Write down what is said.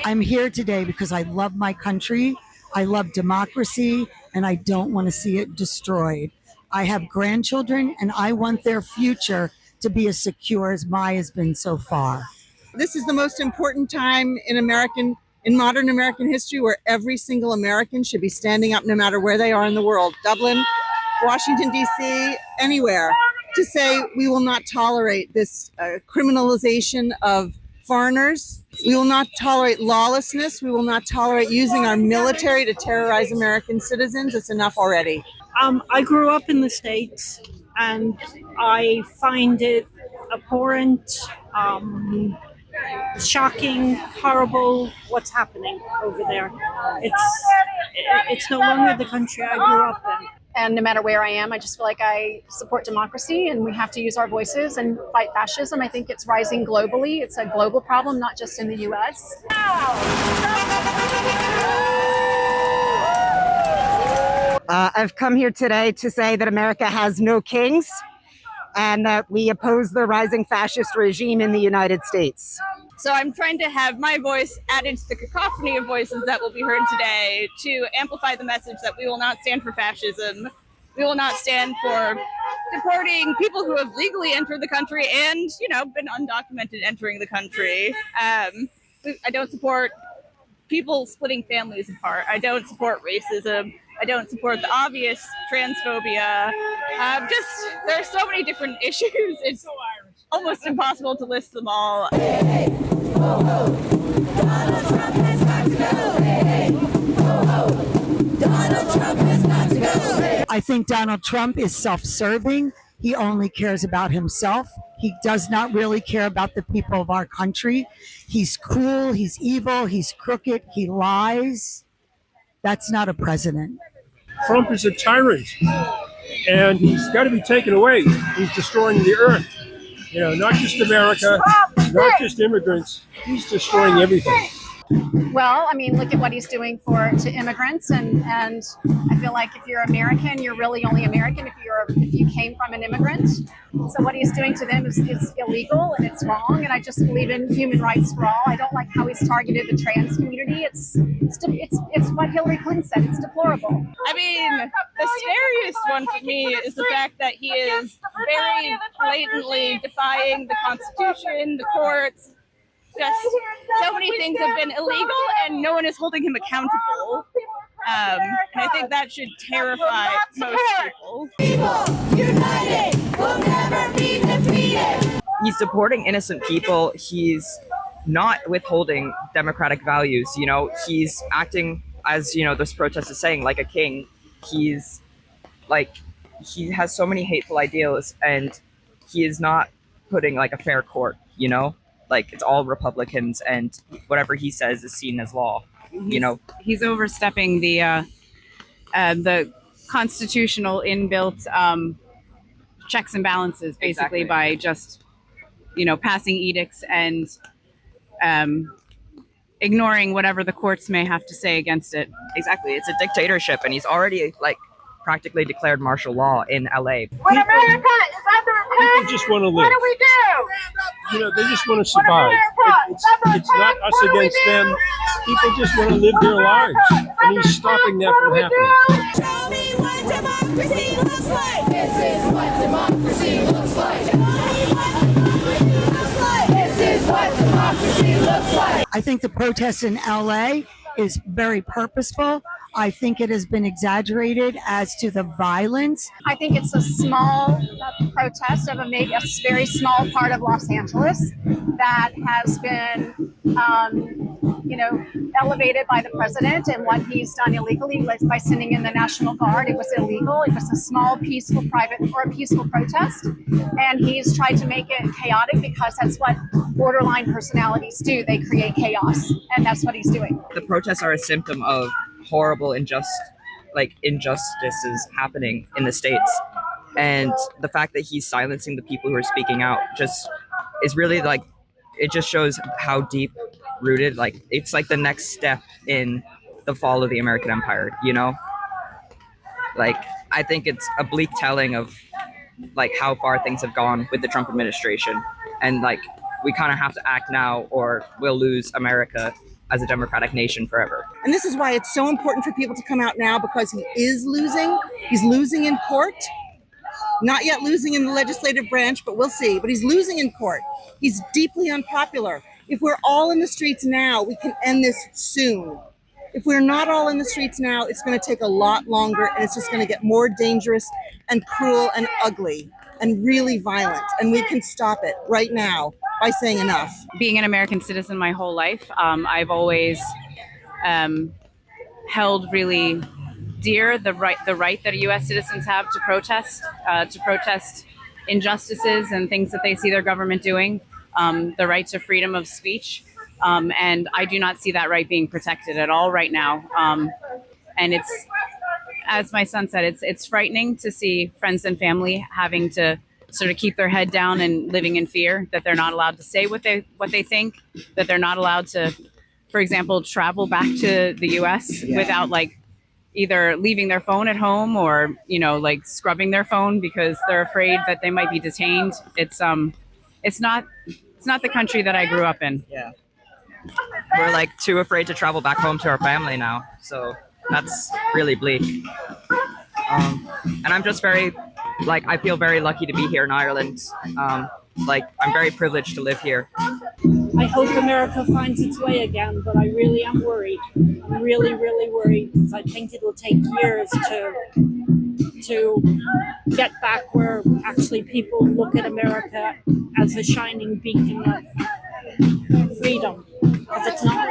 I'm here today because I love my country, I love democracy, and I don't want to see it destroyed. I have grandchildren, and I want their future to be as secure as mine has been so far. This is the most important time in modern American history where every single American should be standing up no matter where they are in the world, Dublin, Washington, D.C., anywhere, to say we will not tolerate this criminalization of foreigners. We will not tolerate lawlessness. We will not tolerate using our military to terrorize American citizens. It's enough already. I grew up in the States and I find it abhorrent, shocking, horrible what's happening over there. It's no longer the country I grew up in. And no matter where I am, I just feel like I support democracy and we have to use our voices and fight fascism. I think it's rising globally. It's a global problem, not just in the US. I've come here today to say that America has no kings and that we oppose the rising fascist regime in the United States. So I'm trying to have my voice added to the cacophony of voices that will be heard today to amplify the message that we will not stand for fascism. We will not stand for deporting people who have legally entered the country and, been undocumented entering the country. I don't support people splitting families apart. I don't support racism. I don't support the obvious transphobia. There are so many different issues. It's almost impossible to list them all. Hey, hey, ho, ho. Donald Trump has got to go. Hey, hey, ho, ho. Donald Trump has got to go. Hey. I think Donald Trump is self-serving. He only cares about himself. He does not really care about the people of our country. He's cruel, he's evil, he's crooked, he lies. That's not a president. Trump is a tyrant, and he's got to be taken away. He's destroying the earth. Not just America, not just immigrants. He's destroying everything. Well, look at what he's doing to immigrants, and I feel like if you're American, you're really only American if you came from an immigrant. So what he's doing to them is illegal and it's wrong. And I just believe in human rights for all. I don't like how he's targeted the trans community. It's what Hillary Clinton said. It's deplorable. The scariest one for me is the fact that he is very blatantly defying the Constitution, the courts. Just so many things have been illegal and no one is holding him accountable. And I think that should terrify most people. People united will never be defeated. He's deporting innocent people. He's not withholding democratic values. He's acting, as this protest is saying, like a king. He has so many hateful ideals, and he is not putting a fair court. It's all Republicans, and whatever he says is seen as law. He's overstepping the constitutional inbuilt checks and balances, basically, exactly. By just passing edicts and ignoring whatever the courts may have to say against it. Exactly, it's a dictatorship, and he's already practically declared martial law in LA. When America is under attack, people just want to live. What do? They just want to survive. It's not us against them. People just want to live their lives, and he's stopping that from happening. Show me what democracy looks like. This is what democracy looks like. Show me what democracy looks like. This is what democracy looks like. I think the protest in LA is very purposeful. I think it has been exaggerated as to the violence. I think it's a small protest of a very small part of Los Angeles that has been, elevated by the president and what he's done illegally by sending in the National Guard. It was illegal. It was a small, peaceful protest. And he's tried to make it chaotic because that's what borderline personalities do. They create chaos. And that's what he's doing. The protests are a symptom of horrible injustices happening in the States. And the fact that he's silencing the people who are speaking out just is really it just shows how deep rooted, it's the next step in the fall of the American empire, I think it's a bleak telling of how far things have gone with the Trump administration. And we kind of have to act now or we'll lose America as a democratic nation forever. And this is why it's so important for people to come out now, because he is losing. He's losing in court. Not yet losing in the legislative branch, but we'll see. But he's losing in court. He's deeply unpopular. If we're all in the streets now, we can end this soon. If we're not all in the streets now, it's going to take a lot longer, and it's just going to get more dangerous and cruel and ugly and really violent. And we can stop it right now by saying enough. Being an American citizen my whole life, I've always held really dear the right that U.S. citizens have to protest injustices and things that they see their government doing, the right to freedom of speech. And I do not see that right being protected at all right now. And it's, as my son said, it's frightening to see friends and family having to sort of keep their head down and living in fear that they're not allowed to say what they think, that they're not allowed to, for example, travel back to the U.S. without like either leaving their phone at home or, you know, like scrubbing their phone because they're afraid that they might be detained. It's not the country that I grew up in. Yeah. We're like too afraid to travel back home to our family now. So that's really bleak. And I'm just very, like, I feel very lucky to be here in Ireland. Like, I'm very privileged to live here. I hope America finds its way again, but I really am worried. I'm really, really worried because I think it'll take years to get back where actually people look at America as a shining beacon of freedom, because it's not.